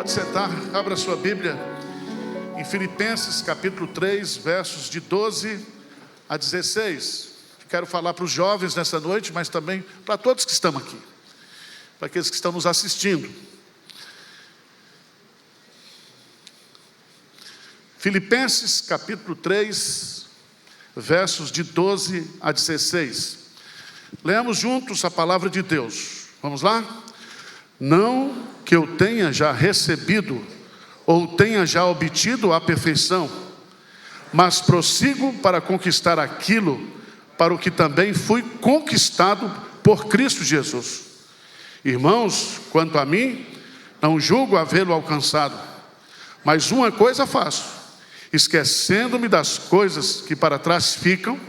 Pode sentar, abra sua Bíblia em Filipenses capítulo 3, versos de 12 a 16. Quero falar para os jovens nessa noite, mas também para todos que estão aqui, para aqueles que estão nos assistindo. Filipenses capítulo 3, versos de 12 a 16. Leamos juntos a palavra de Deus. Vamos lá? Não que eu tenha já recebido ou tenha já obtido a perfeição, mas prossigo para conquistar aquilo para o que também fui conquistado por Cristo Jesus. Irmãos, quanto a mim, não julgo havê-lo alcançado, mas uma coisa faço, esquecendo-me das coisas que para trás ficam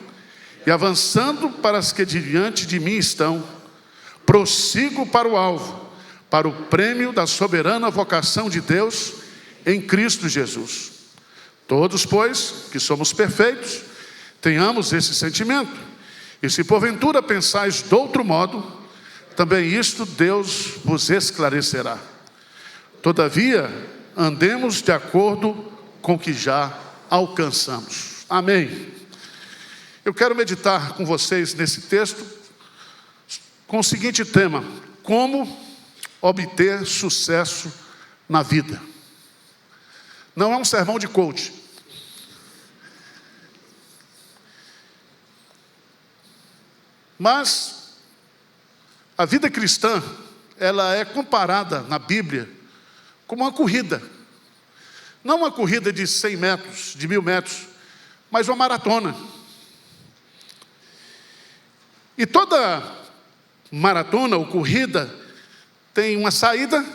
e avançando para as que diante de mim estão, prossigo para o alvo, para o prêmio da soberana vocação de Deus em Cristo Jesus. Todos, pois, que somos perfeitos, tenhamos esse sentimento. E se porventura pensais de outro modo, também isto Deus vos esclarecerá. Todavia, andemos de acordo com o que já alcançamos. Amém. Eu quero meditar com vocês nesse texto com o seguinte tema: como obter sucesso na vida. Não é um sermão de coach. Mas a vida cristã, ela é comparada na Bíblia como uma corrida. Não uma corrida de 100 metros, de 1000 metros, mas uma maratona. E toda maratona ou corrida tem uma saída,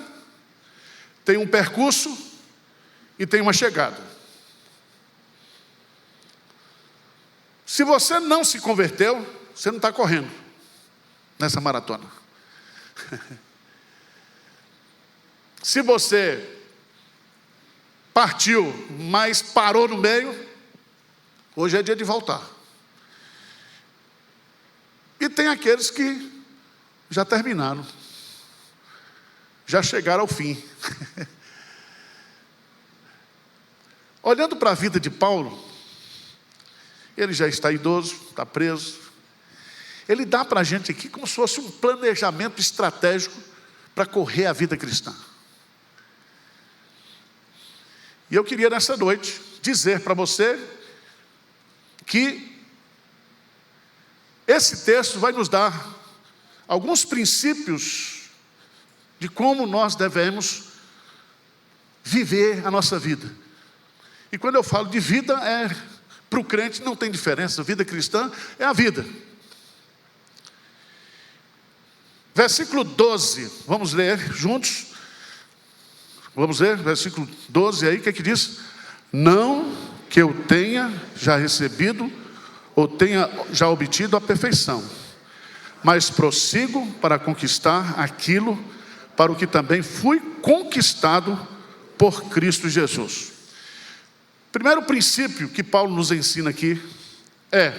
tem um percurso e tem uma chegada. Se você não se converteu, você não está correndo nessa maratona. Se você partiu, mas parou no meio, hoje é dia de voltar. E tem aqueles que já terminaram, já chegaram ao fim. Olhando para a vida de Paulo, ele já está idoso, está preso. Ele dá para a gente aqui como se fosse um planejamento estratégico para correr a vida cristã. E eu queria nessa noite dizer para você que esse texto vai nos dar alguns princípios de como nós devemos viver a nossa vida. E quando eu falo de vida, para o crente não tem diferença. A vida cristã é a vida. Versículo 12, vamos ler juntos. Vamos ler, versículo 12 aí, o que é que diz? Não que eu tenha já recebido ou tenha já obtido a perfeição, mas prossigo para conquistar aquilo para o que também fui conquistado por Cristo Jesus. Primeiro princípio que Paulo nos ensina aqui é: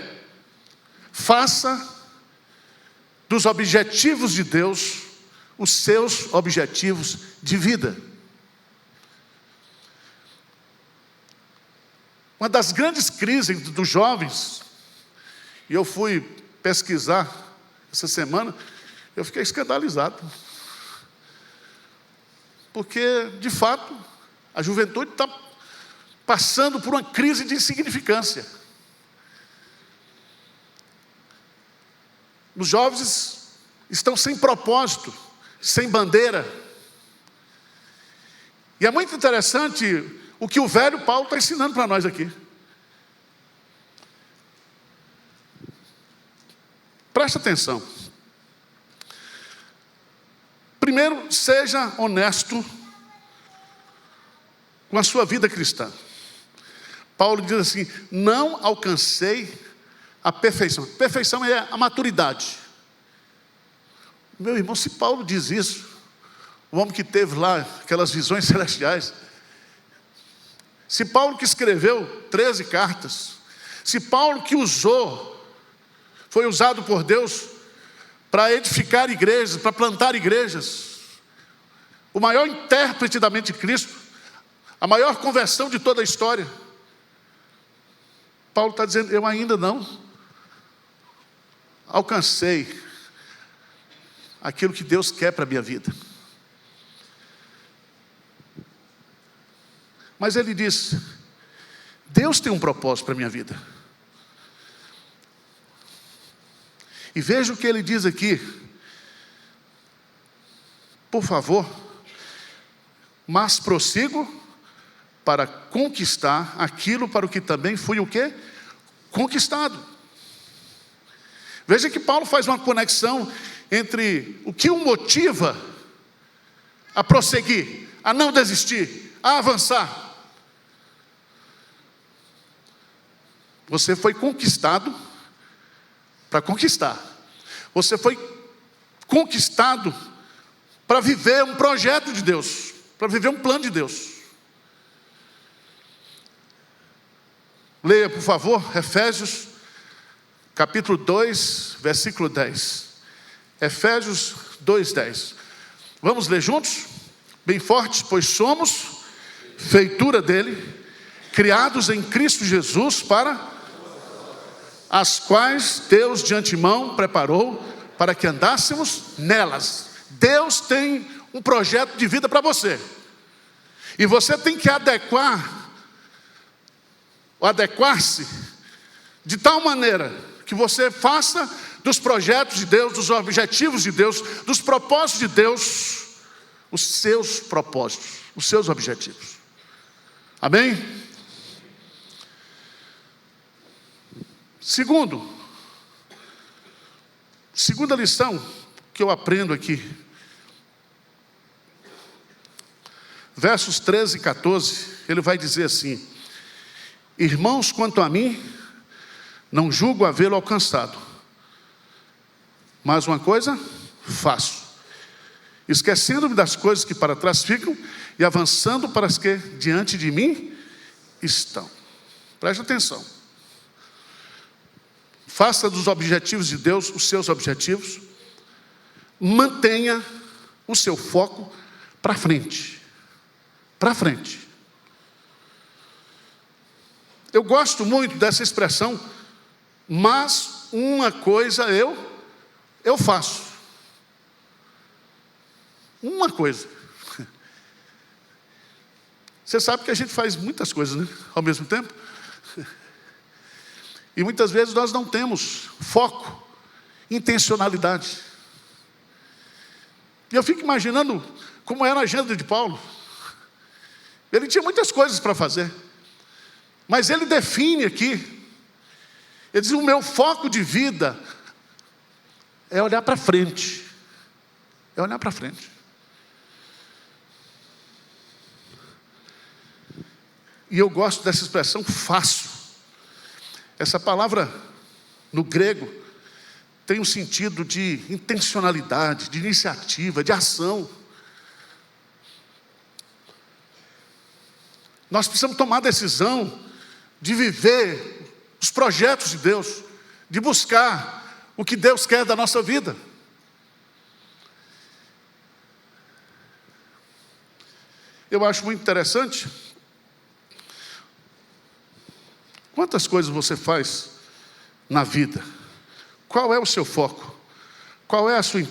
faça dos objetivos de Deus os seus objetivos de vida. Uma das grandes crises dos jovens, e eu fui pesquisar essa semana, eu fiquei escandalizado. Porque, de fato, a juventude está passando por uma crise de insignificância. Os jovens estão sem propósito, sem bandeira. E é muito interessante o que o velho Paulo está ensinando para nós aqui. Presta atenção. Primeiro, seja honesto com a sua vida cristã. Paulo diz assim: não alcancei a perfeição. Perfeição é a maturidade. Meu irmão, se Paulo diz isso, o homem que teve lá aquelas visões celestiais, se Paulo que escreveu 13 cartas, se Paulo que foi usado por Deus para edificar igrejas, para plantar igrejas, o maior intérprete da mente de Cristo, a maior conversão de toda a história. Paulo está dizendo, eu ainda não alcancei aquilo que Deus quer para a minha vida. Mas ele diz, Deus tem um propósito para a minha vida. E veja o que ele diz aqui. Por favor, mas prossigo para conquistar aquilo para o que também fui o quê? Conquistado. Veja que Paulo faz uma conexão entre o que o motiva a prosseguir, a não desistir, a avançar. Você foi conquistado para conquistar. Você foi conquistado para viver um projeto de Deus, para viver um plano de Deus. Leia, por favor, Efésios, capítulo 2, versículo 10. Efésios 2, 10. Vamos ler juntos? Bem fortes, pois somos feitura dele, criados em Cristo Jesus para as quais Deus de antemão preparou para que andássemos nelas. Deus tem um projeto de vida para você. E você tem que adequar-se de tal maneira que você faça dos projetos de Deus, dos objetivos de Deus, dos propósitos de Deus, os seus propósitos, os seus objetivos. Amém? Segunda lição que eu aprendo aqui. Versos 13 e 14, ele vai dizer assim: irmãos, quanto a mim, não julgo havê-lo alcançado, mas uma coisa faço, esquecendo-me das coisas que para trás ficam e avançando para as que diante de mim estão. Preste atenção. Faça dos objetivos de Deus os seus objetivos. Mantenha o seu foco para frente. Para frente. Eu gosto muito dessa expressão, mas uma coisa eu faço. Uma coisa. Você sabe que a gente faz muitas coisas, né? Ao mesmo tempo. E muitas vezes nós não temos foco, intencionalidade. E eu fico imaginando como era a agenda de Paulo. Ele tinha muitas coisas para fazer. Mas ele define aqui. Ele diz, o meu foco de vida é olhar para frente. É olhar para frente. E eu gosto dessa expressão, faço. Essa palavra, no grego, tem um sentido de intencionalidade, de iniciativa, de ação. Nós precisamos tomar a decisão de viver os projetos de Deus, de buscar o que Deus quer da nossa vida. Eu acho muito interessante. Quantas coisas você faz na vida? Qual é o seu foco? Qual é a sua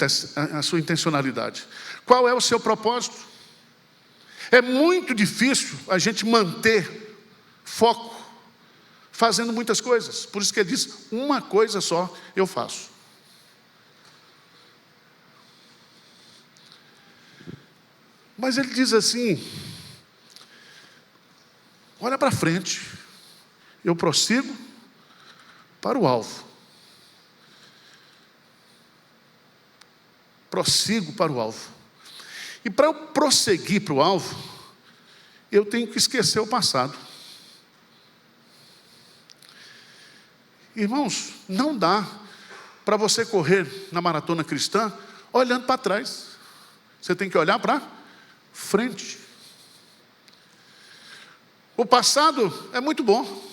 intencionalidade? Qual é o seu propósito? É muito difícil a gente manter foco fazendo muitas coisas. Por isso que ele diz, uma coisa só eu faço. Mas ele diz assim, olha para frente. Eu prossigo para o alvo. Prossigo para o alvo. E para eu prosseguir para o alvo, eu tenho que esquecer o passado. Irmãos, não dá para você correr na maratona cristã olhando para trás. Você tem que olhar para frente. O passado é muito bom.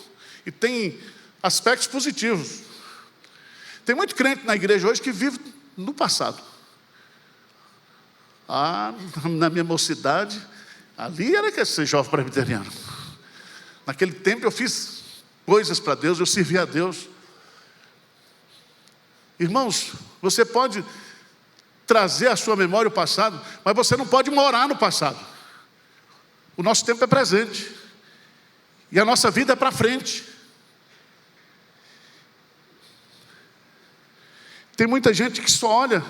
E tem aspectos positivos. Tem muito crente na igreja hoje que vive no passado. Ah, na minha mocidade, ali era que ia ser jovem presbiteriano. Naquele tempo eu fiz coisas para Deus, eu servi a Deus. Irmãos, você pode trazer à sua memória o passado, mas você não pode morar no passado. O nosso tempo é presente. E a nossa vida é para frente. Tem muita gente que só olha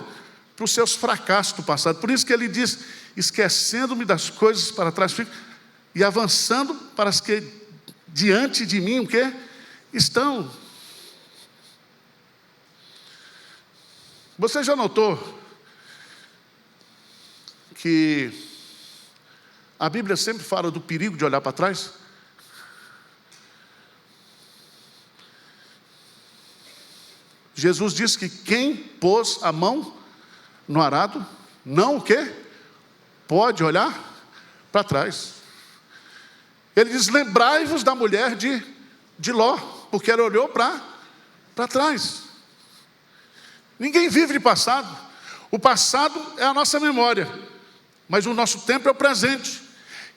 para os seus fracassos do passado. Por isso que ele diz, esquecendo-me das coisas para trás e avançando para as que diante de mim, o quê? Estão. Você já notou que a Bíblia sempre fala do perigo de olhar para trás? Jesus disse que quem pôs a mão no arado, não o quê? Pode olhar para trás. Ele diz, lembrai-vos da mulher de Ló, porque ela olhou para trás. Ninguém vive de passado. O passado é a nossa memória, mas o nosso tempo é o presente.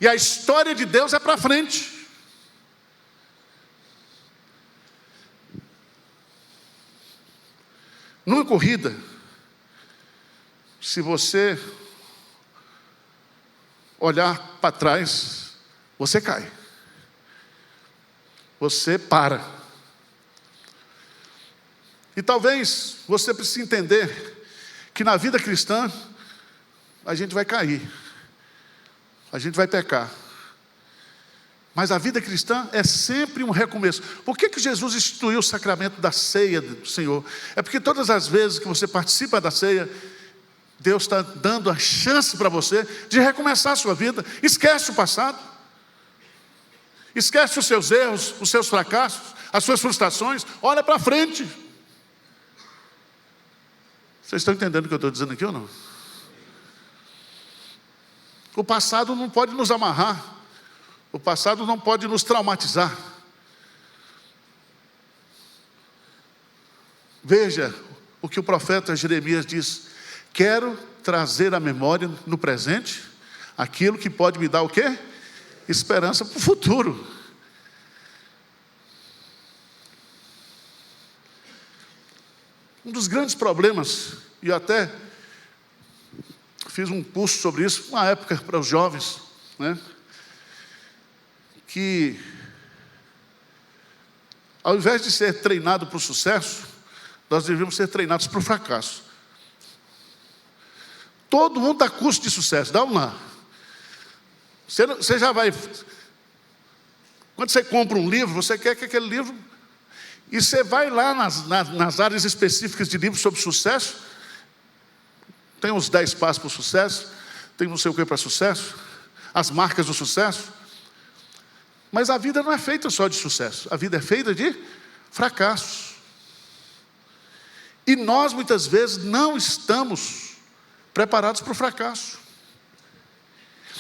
E a história de Deus é para frente. Numa corrida, se você olhar para trás, você cai. Você para. E talvez você precise entender que na vida cristã, a gente vai cair. A gente vai pecar. Mas a vida cristã é sempre um recomeço. Por que Jesus instituiu o sacramento da ceia do Senhor? É porque todas as vezes que você participa da ceia, Deus está dando a chance para você de recomeçar a sua vida. Esquece o passado. Esquece os seus erros, os seus fracassos, as suas frustrações. Olha para frente. Vocês estão entendendo o que eu estou dizendo aqui ou não? O passado não pode nos amarrar. O passado não pode nos traumatizar. Veja o que o profeta Jeremias diz. Quero trazer à memória no presente aquilo que pode me dar o quê? Esperança para o futuro. Um dos grandes problemas, e eu até fiz um curso sobre isso, uma época para os jovens, né? Que ao invés de ser treinado para o sucesso, nós devíamos ser treinados para o fracasso. Todo mundo dá curso de sucesso, dá um lá. Você já vai... Quando você compra um livro, você quer que aquele livro... E você vai lá nas áreas específicas de livros sobre sucesso, tem uns 10 passos para o sucesso, tem não sei o que para sucesso, as marcas do sucesso. Mas a vida não é feita só de sucesso, a vida é feita de fracassos. E nós muitas vezes não estamos preparados para o fracasso.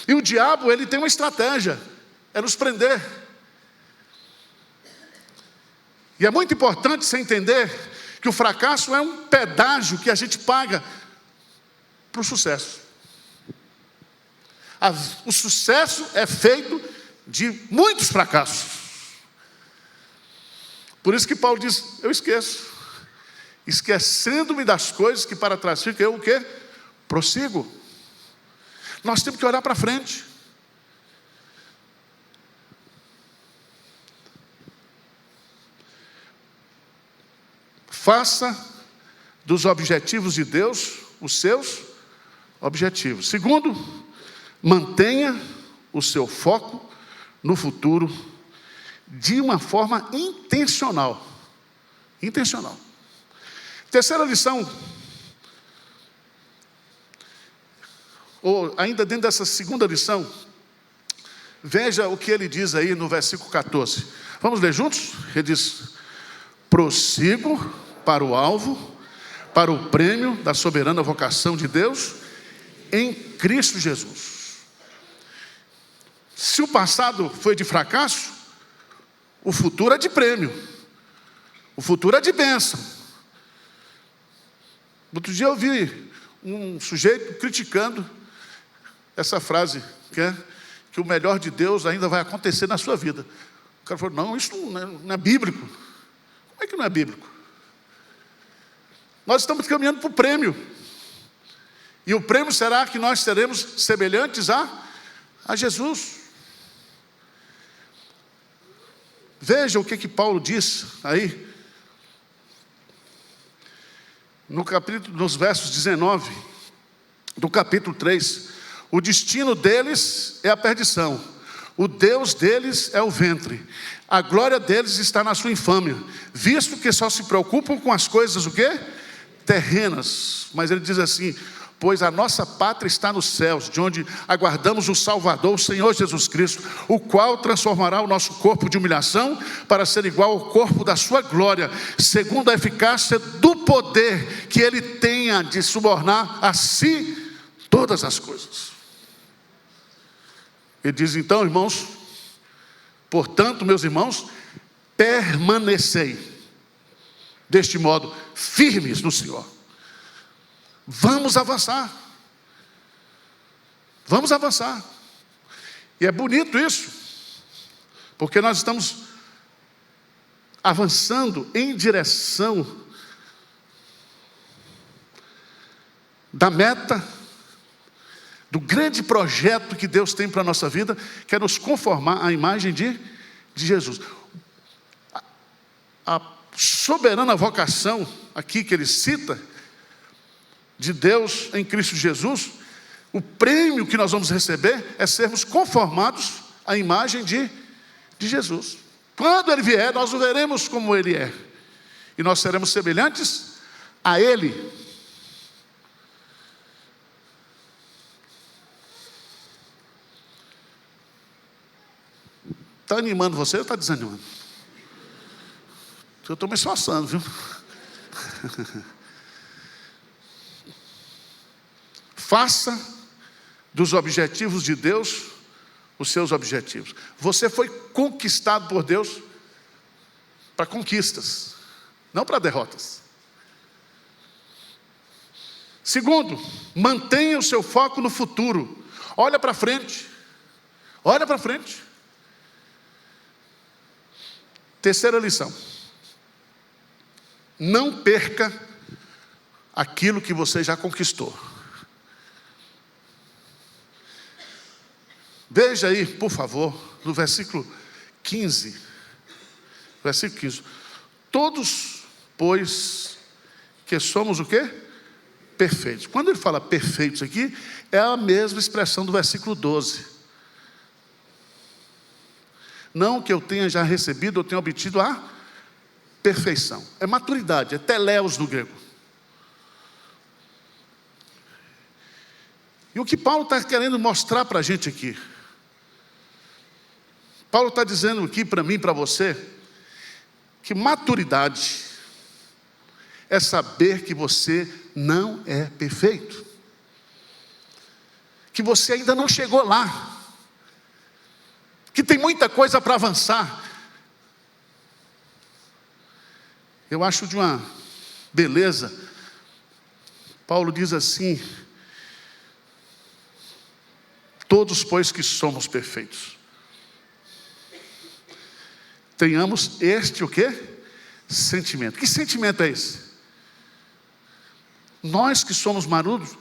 E o diabo, ele tem uma estratégia, é nos prender. E é muito importante você entender que o fracasso é um pedágio que a gente paga para o sucesso. O sucesso é feito de muitos fracassos. Por isso que Paulo diz, eu esqueço. Esquecendo-me das coisas que para trás ficam, eu o quê? Prossigo. Nós temos que olhar para frente. Faça dos objetivos de Deus os seus objetivos. Segundo, mantenha o seu foco no futuro de uma forma intencional. Intencional. Terceira lição, ou ainda dentro dessa segunda lição, veja o que ele diz aí no versículo 14. Vamos ler juntos? Ele diz, prossigo para o alvo, para o prêmio da soberana vocação de Deus em Cristo Jesus. Se o passado foi de fracasso, o futuro é de prêmio, o futuro é de bênção. Outro dia eu vi um sujeito criticando essa frase, que o melhor de Deus ainda vai acontecer na sua vida. O cara falou, não, isso não é bíblico. Como é que não é bíblico? Nós estamos caminhando para o prêmio. E o prêmio será que nós seremos semelhantes a Jesus. Veja o que Paulo diz aí, nos versos 19, do capítulo 3. O destino deles é a perdição, o Deus deles é o ventre, a glória deles está na sua infâmia, visto que só se preocupam com as coisas, o quê? Terrenas. Mas ele diz assim, pois a nossa pátria está nos céus, de onde aguardamos o Salvador, o Senhor Jesus Cristo, o qual transformará o nosso corpo de humilhação para ser igual ao corpo da sua glória, segundo a eficácia do poder que ele tenha de subornar a si todas as coisas. Ele diz então, irmãos, portanto, meus irmãos, permanecei deste modo firmes no Senhor. Vamos avançar. Vamos avançar. E é bonito isso, porque nós estamos avançando em direção da meta, do grande projeto que Deus tem para a nossa vida, que é nos conformar à imagem de Jesus. A soberana vocação aqui que ele cita, de Deus em Cristo Jesus, o prêmio que nós vamos receber é sermos conformados à imagem de Jesus. Quando ele vier, nós o veremos como ele é, e nós seremos semelhantes a ele. Está animando você ou está desanimando? Eu estou me esforçando, viu? Faça dos objetivos de Deus os seus objetivos. Você foi conquistado por Deus para conquistas, não para derrotas. Segundo, mantenha o seu foco no futuro. Olha para frente. Olha para frente. Terceira lição. Não perca aquilo que você já conquistou. Veja aí, por favor, no versículo 15. Versículo 15. Todos, pois, que somos o quê? Perfeitos. Quando ele fala perfeitos aqui, é a mesma expressão do versículo 12. Não que eu tenha já recebido, eu tenha obtido a perfeição. É maturidade, é teleios no grego. E o que Paulo está querendo mostrar para a gente aqui? Paulo está dizendo aqui para mim, para você, que maturidade é saber que você não é perfeito, que você ainda não chegou lá, que tem muita coisa para avançar. Eu acho de uma beleza, Paulo diz assim, todos pois que somos perfeitos, tenhamos este o quê? Sentimento. Que sentimento é esse? Nós que somos maduros,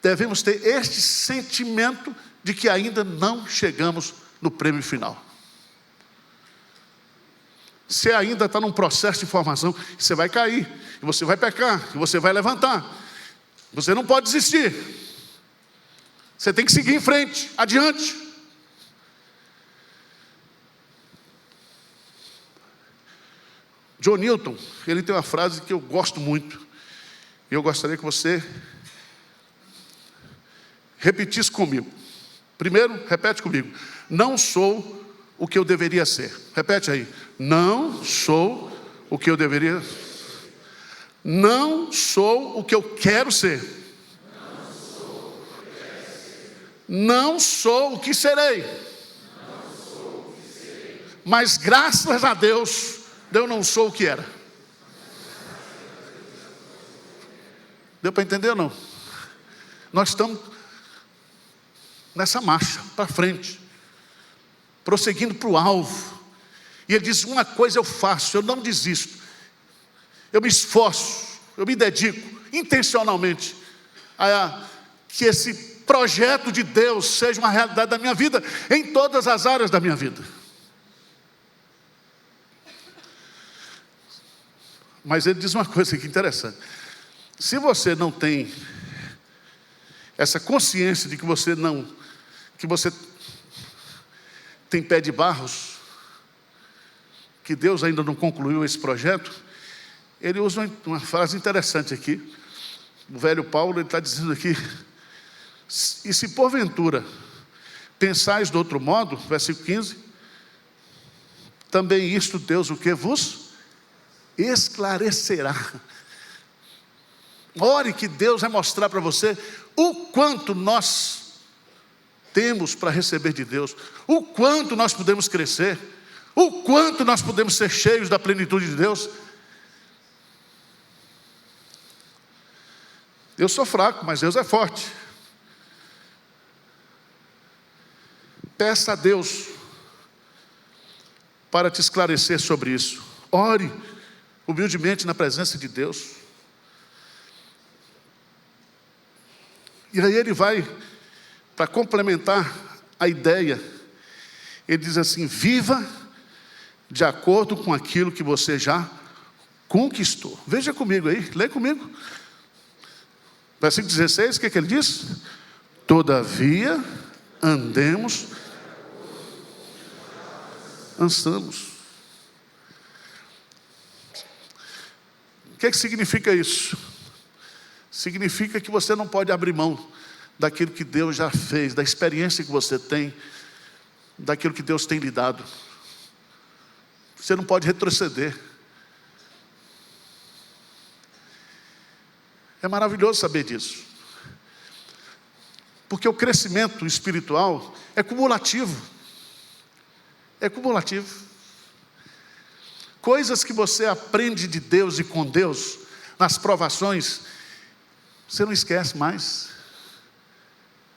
devemos ter este sentimento de que ainda não chegamos no prêmio final. Você ainda está num processo de formação, você vai cair, e você vai pecar, e você vai levantar. Você não pode desistir. Você tem que seguir em frente, adiante. John Newton, ele tem uma frase que eu gosto muito, e eu gostaria que você repetisse comigo. Primeiro, repete comigo. Não sou o que eu deveria ser. Repete aí. Não sou o que eu deveria. Não sou o que eu quero ser. Não sou o que serei. Mas graças a Deus, eu não sou o que era. Deu para entender ou não? Nós estamos nessa marcha, para frente, prosseguindo para o alvo. E ele diz, uma coisa eu faço, eu não desisto, eu me esforço, eu me dedico intencionalmente a que esse projeto de Deus seja uma realidade da minha vida, em todas as áreas da minha vida. Mas ele diz uma coisa aqui interessante. Se você não tem essa consciência de que você tem pé de barros, que Deus ainda não concluiu esse projeto, ele usa uma frase interessante aqui. O velho Paulo, ele está dizendo aqui, e se porventura pensais de outro modo, versículo 15, também isto Deus o que vos esclarecerá. Ore que Deus vai mostrar para você o quanto nós temos para receber de Deus, o quanto nós podemos crescer, o quanto nós podemos ser cheios da plenitude de Deus. Eu sou fraco, mas Deus é forte. Peça a Deus para te esclarecer sobre isso. Ore humildemente na presença de Deus. E aí ele vai, para complementar a ideia, ele diz assim, viva de acordo com aquilo que você já conquistou. Veja comigo aí, lê comigo. Versículo 16, o que ele diz? Todavia andamos. O que significa isso? Significa que você não pode abrir mão daquilo que Deus já fez, da experiência que você tem, daquilo que Deus tem lhe dado. Você não pode retroceder. É maravilhoso saber disso. Porque o crescimento espiritual é cumulativo. É cumulativo. Coisas que você aprende de Deus e com Deus, nas provações, você não esquece mais.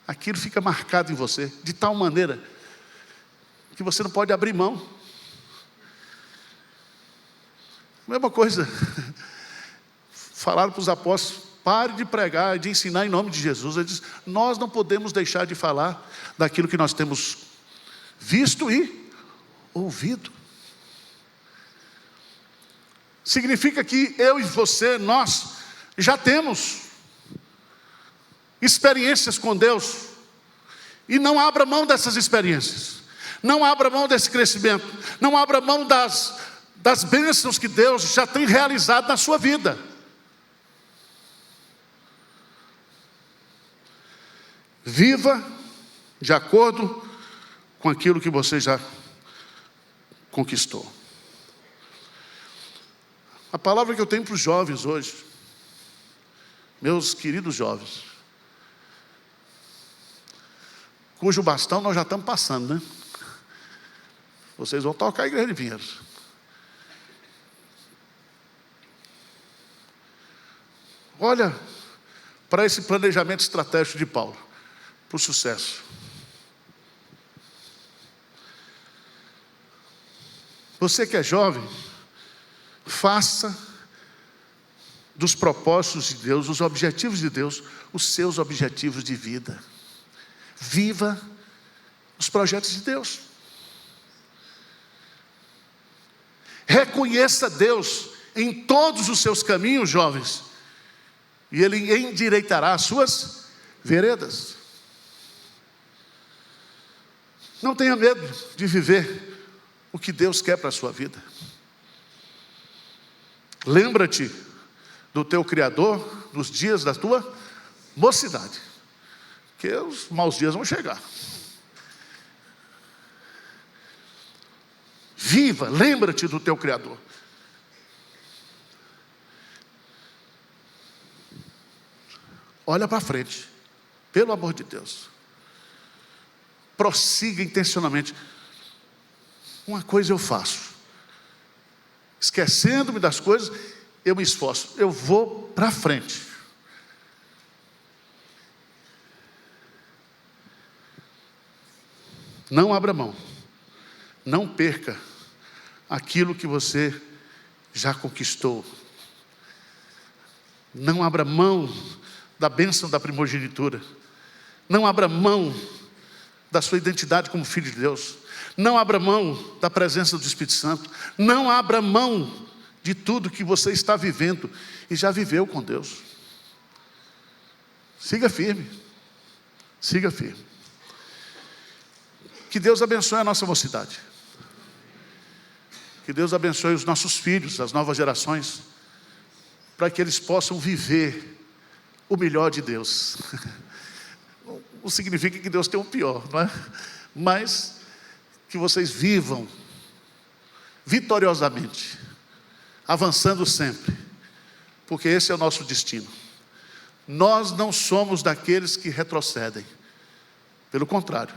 Aquilo fica marcado em você, de tal maneira que você não pode abrir mão. Mesma coisa, falaram para os apóstolos, pare de pregar e de ensinar em nome de Jesus. Ele diz, nós não podemos deixar de falar daquilo que nós temos visto e ouvido. Significa que eu e você, nós já temos experiências com Deus. E não abra mão dessas experiências. Não abra mão desse crescimento. Não abra mão das bênçãos que Deus já tem realizado na sua vida. Viva de acordo com aquilo que você já conquistou. A palavra que eu tenho para os jovens hoje, meus queridos jovens, cujo bastão nós já estamos passando, né? Vocês vão tocar a igreja de Pinheiros. Olha para esse planejamento estratégico de Paulo, para o sucesso. Você que é jovem, faça dos propósitos de Deus, os objetivos de Deus, os seus objetivos de vida. Viva os projetos de Deus. Reconheça Deus em todos os seus caminhos, jovens, e Ele endireitará as suas veredas. Não tenha medo de viver o que Deus quer para a sua vida. Lembra-te do teu Criador nos dias da tua mocidade, porque os maus dias vão chegar. Viva, lembra-te do teu Criador. Olha para frente, pelo amor de Deus. Prossiga intencionalmente. Uma coisa eu faço, esquecendo-me das coisas, eu me esforço, eu vou para frente. Não abra mão. Não perca aquilo que você já conquistou. Não abra mão da bênção da primogenitura. Não abra mão da sua identidade como filho de Deus. Não abra mão da presença do Espírito Santo. Não abra mão de tudo que você está vivendo e já viveu com Deus. Siga firme. Siga firme. Que Deus abençoe a nossa mocidade. Que Deus abençoe os nossos filhos, as novas gerações, para que eles possam viver o melhor de Deus. Não significa que Deus tem o pior, não é? Mas que vocês vivam vitoriosamente, avançando sempre, porque esse é o nosso destino. Nós não somos daqueles que retrocedem, pelo contrário,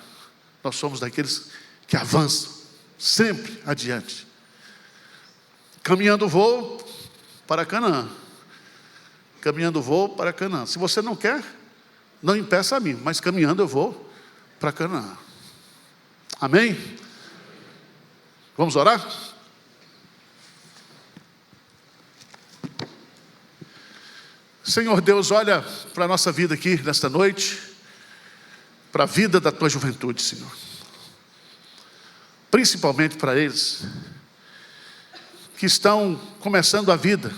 nós somos daqueles que avançam sempre adiante. Caminhando vou para Canaã. Caminhando vou para Canaã. Se você não quer, não impeça a mim, mas caminhando eu vou para Canaã. Amém? Vamos orar? Senhor Deus, olha para a nossa vida aqui nesta noite, para a vida da tua juventude, Senhor. Principalmente para eles que estão começando a vida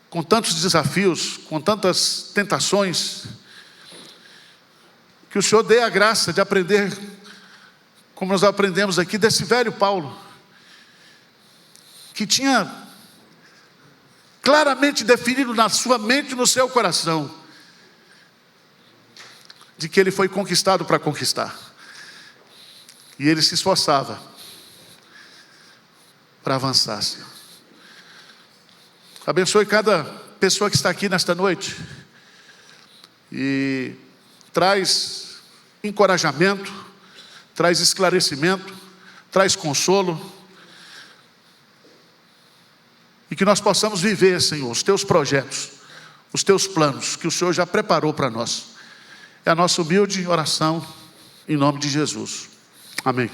com tantos desafios, com tantas tentações, que o Senhor dê a graça de aprender, como nós aprendemos aqui, desse velho Paulo, que tinha claramente definido na sua mente e no seu coração, de que ele foi conquistado para conquistar, e ele se esforçava para avançar, Senhor. Abençoe cada pessoa que está aqui nesta noite e traz encorajamento, traz esclarecimento, traz consolo, e que nós possamos viver, Senhor, os teus projetos, os teus planos que o Senhor já preparou para nós. É a nossa humilde oração em nome de Jesus. Amém.